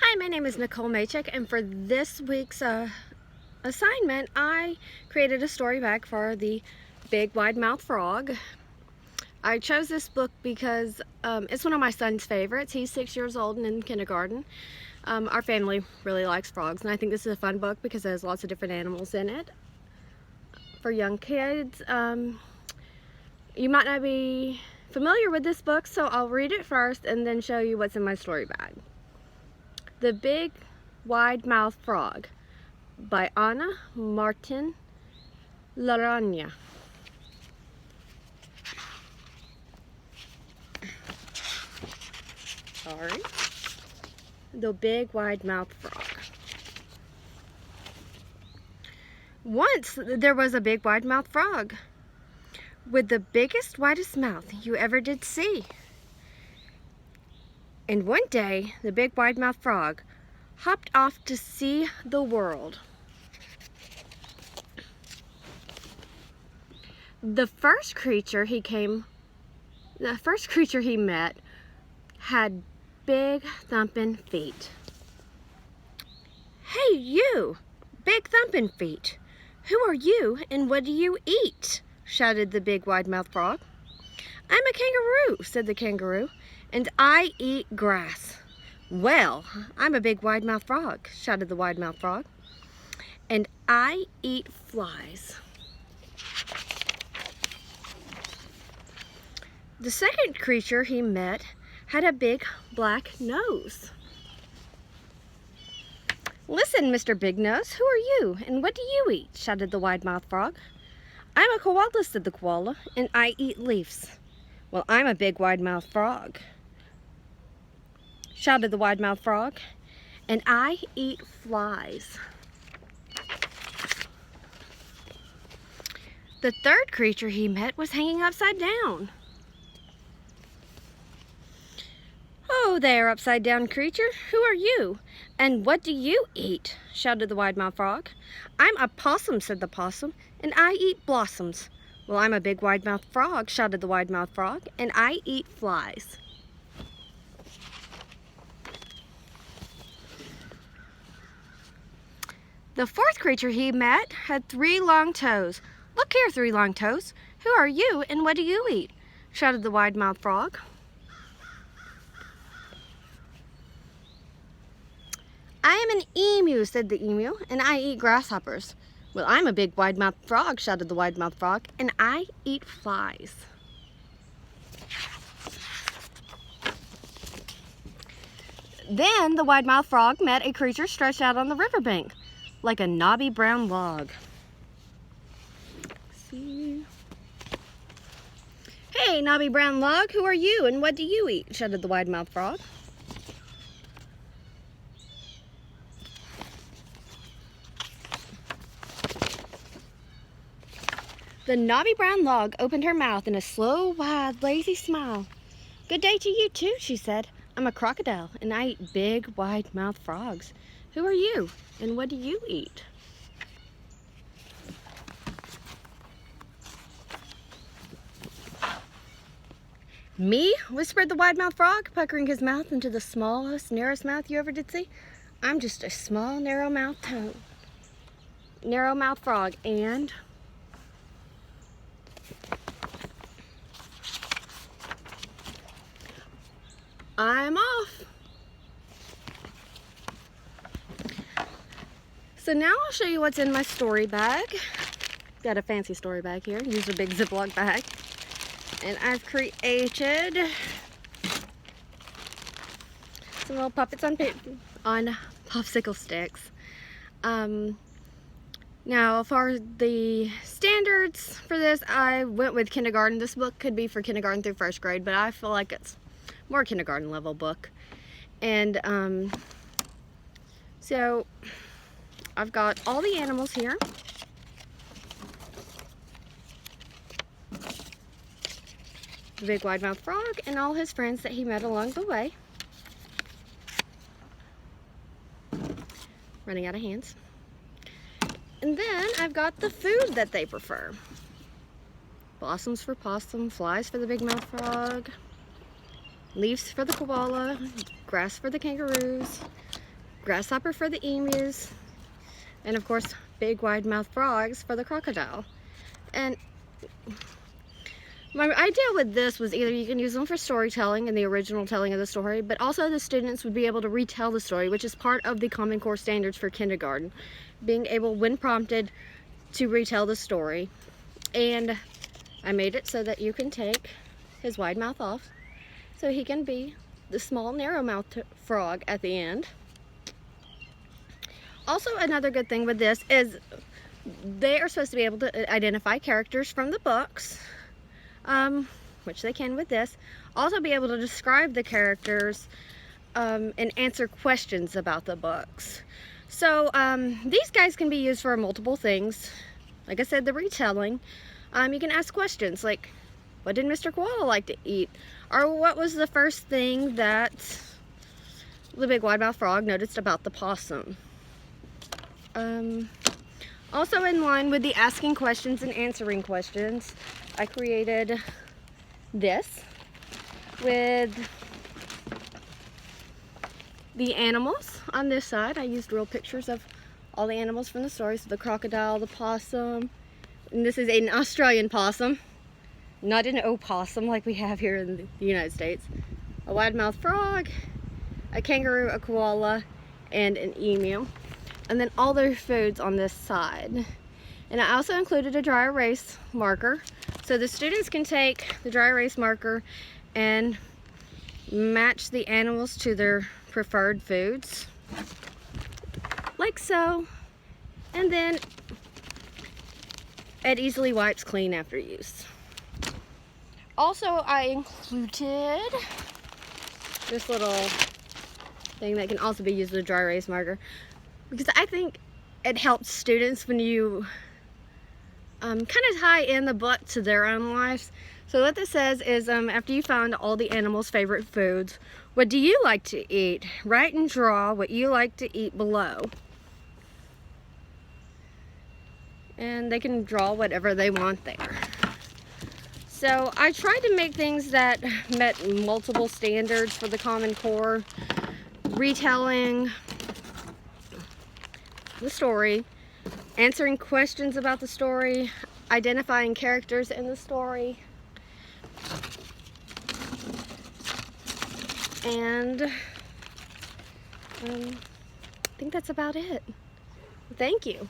Hi, my name is Nicole Maychek, and for this week's assignment, I created a story bag for the Big Wide Mouth Frog. I chose this book because it's one of my son's favorites. He's 6 years old and in kindergarten. Our family really likes frogs, and I think this is a fun book because there's lots of different animals in it. For young kids, you might not be familiar with this book, so I'll read it first and then show you what's in my story bag. The Big Wide Mouth Frog by Anna Martin Larraña. Sorry. The Big Wide Mouth Frog. Once there was a big wide mouth frog with the biggest, widest mouth you ever did see. And one day, the big wide mouth frog hopped off to see the world. The first creature he met had big thumping feet. "Hey you, big thumping feet, who are you and what do you eat?" shouted the big wide mouth frog. "I'm a kangaroo," said the kangaroo, "and I eat grass." "Well, I'm a big wide mouth frog," shouted the wide mouth frog, "and I eat flies." The second creature he met had a big black nose. "Listen, Mr. Big Nose, who are you and what do you eat?" shouted the wide mouth frog. "I'm a koala," said the koala, "and I eat leaves." "Well, I'm a big wide mouth frog," shouted the wide mouth frog, "and I eat flies." The third creature he met was hanging upside down. "Oh there, upside down creature, who are you and what do you eat?" shouted the wide mouth frog. "I'm a possum," said the possum, "and I eat blossoms." "Well, I'm a big wide mouth frog," shouted the wide mouth frog, "and I eat flies." The fourth creature he met had 3 long toes. "Look here, 3 long toes, who are you and what do you eat?" shouted the wide mouth frog. "I am an emu," said the emu, "and I eat grasshoppers." "Well, I'm a big wide mouth frog," shouted the wide mouth frog, "and I eat flies." Then the wide mouth frog met a creature stretched out on the riverbank like a knobby brown log. See? "Hey, knobby brown log, who are you and what do you eat?" shouted the wide mouth frog. The knobby brown log opened her mouth in a slow, wide, lazy smile. "Good day to you too," she said. "I'm a crocodile and I eat big, wide mouth frogs. Who are you and what do you eat?" "Me?" whispered the wide mouth frog, puckering his mouth into the smallest, narrowest mouth you ever did see. "I'm just a small, narrow mouth frog, and I'm off." So now I'll show you what's in my story bag. Got a fancy story bag here. Use a big Ziploc bag. And I've created some little puppets on popsicle sticks. Now, for the standards for this, I went with kindergarten. This book could be for kindergarten through 1st grade, but I feel like it's more kindergarten level book. And so I've got all the animals here. The big wide mouth frog and all his friends that he met along the way. Running out of hands. And then I've got the food that they prefer. Blossoms for possum, flies for the big mouth frog, leaves for the koala, grass for the kangaroos, grasshopper for the emus, and of course big wide-mouthed frogs for the crocodile. And my idea with this was either you can use them for storytelling and the original telling of the story, but also the students would be able to retell the story, which is part of the Common Core standards for kindergarten, being able, when prompted, to retell the story. And I made it so that you can take his wide mouth off so he can be the small narrow-mouthed frog at the end. Also, another good thing with this is they are supposed to be able to identify characters from the books, which they can with this. Also be able to describe the characters and answer questions about the books. So these guys can be used for multiple things. Like I said, the retelling. You can ask questions like, what did Mr. Koala like to eat? Or what was the first thing that the big wide-mouthed frog noticed about the possum? Also in line with the asking questions and answering questions, I created this with the animals on this side. I used real pictures of all the animals from the story. So the crocodile, the possum, and this is an Australian possum, not an opossum like we have here in the United States. A wide-mouthed frog, a kangaroo, a koala, and an emu. And then all their foods on this side. And I also included a dry erase marker, so the students can take the dry erase marker and match the animals to their preferred foods, like so, and then it easily wipes clean after use. Also, I included this little thing that can also be used with a dry erase marker, because I think it helps students when you kind of tie in the book to their own lives. So what this says is, after you found all the animals' favorite foods, what do you like to eat? Write and draw what you like to eat below. And they can draw whatever they want there. So I tried to make things that met multiple standards for the Common Core, retelling the story, answering questions about the story, identifying characters in the story, and I think that's about it. Thank you.